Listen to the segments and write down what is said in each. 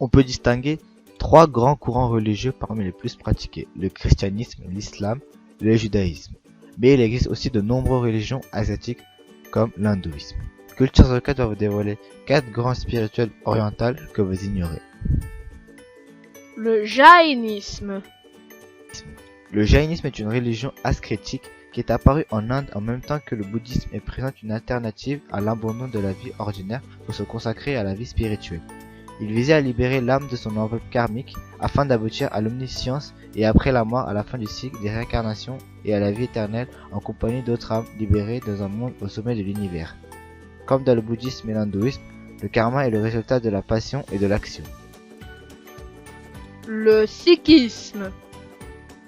On peut distinguer trois grands courants religieux parmi les plus pratiqués, le christianisme, l'islam et le judaïsme. Mais il existe aussi de nombreuses religions asiatiques comme l'hindouisme. Culture Zoka va vous dévoiler 4 grands spirituels orientales que vous ignorez. Le jaïnisme. Le jaïnisme est une religion ascétique qui est apparue en Inde en même temps que le bouddhisme et présente une alternative à l'abandon de la vie ordinaire pour se consacrer à la vie spirituelle. Il visait à libérer l'âme de son enveloppe karmique afin d'aboutir à l'omniscience et après la mort à la fin du cycle des réincarnations et à la vie éternelle en compagnie d'autres âmes libérées dans un monde au sommet de l'univers. Comme dans le bouddhisme et l'hindouisme, le karma est le résultat de la passion et de l'action. Le sikhisme.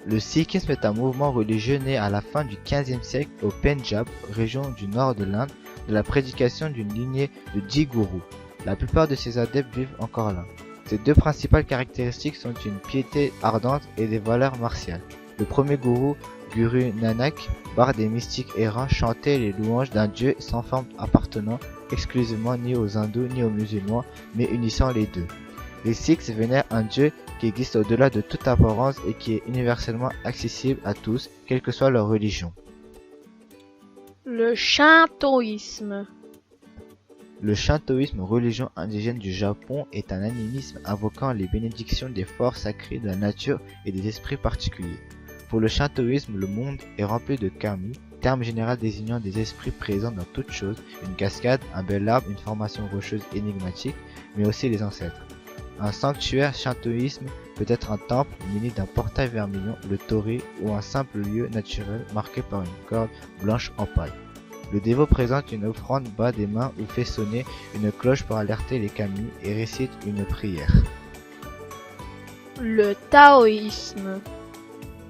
Le sikhisme est un mouvement religieux né à la fin du XVe siècle au Pendjab, région du nord de l'Inde, de la prédication d'une lignée de 10 gourous. La plupart de ces adeptes vivent encore là. Ces deux principales caractéristiques sont une piété ardente et des valeurs martiales. Le premier gourou, Guru Nanak, barde des mystiques errants, chantait les louanges d'un dieu sans forme appartenant exclusivement ni aux hindous ni aux musulmans, mais unissant les deux. Les Sikhs vénèrent un dieu qui existe au-delà de toute apparence et qui est universellement accessible à tous, quelle que soit leur religion. Le shintoïsme. Le shintoïsme, religion indigène du Japon, est un animisme invoquant les bénédictions des forces sacrées de la nature et des esprits particuliers. Pour le shintoïsme, le monde est rempli de kami, terme général désignant des esprits présents dans toute chose, une cascade, un bel arbre, une formation rocheuse énigmatique, mais aussi les ancêtres. Un sanctuaire shintoïsme peut être un temple muni d'un portail vermillon, le torii, ou un simple lieu naturel marqué par une corde blanche en paille. Le dévot présente une offrande, bat des mains ou fait sonner une cloche pour alerter les kami et récite une prière. Le taoïsme.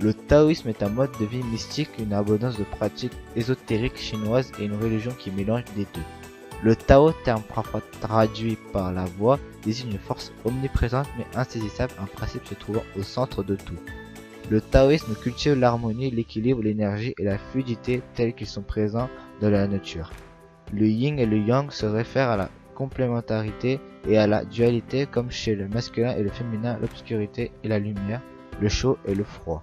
Le taoïsme est un mode de vie mystique, une abondance de pratiques ésotériques chinoises et une religion qui mélange les deux. Le Tao, terme parfois traduit par la voix, désigne une force omniprésente mais insaisissable, un principe se trouvant au centre de tout. Le taoïsme cultive l'harmonie, l'équilibre, l'énergie et la fluidité tels qu'ils sont présents dans la nature. Le yin et le yang se réfèrent à la complémentarité et à la dualité comme chez le masculin et le féminin, l'obscurité et la lumière, le chaud et le froid.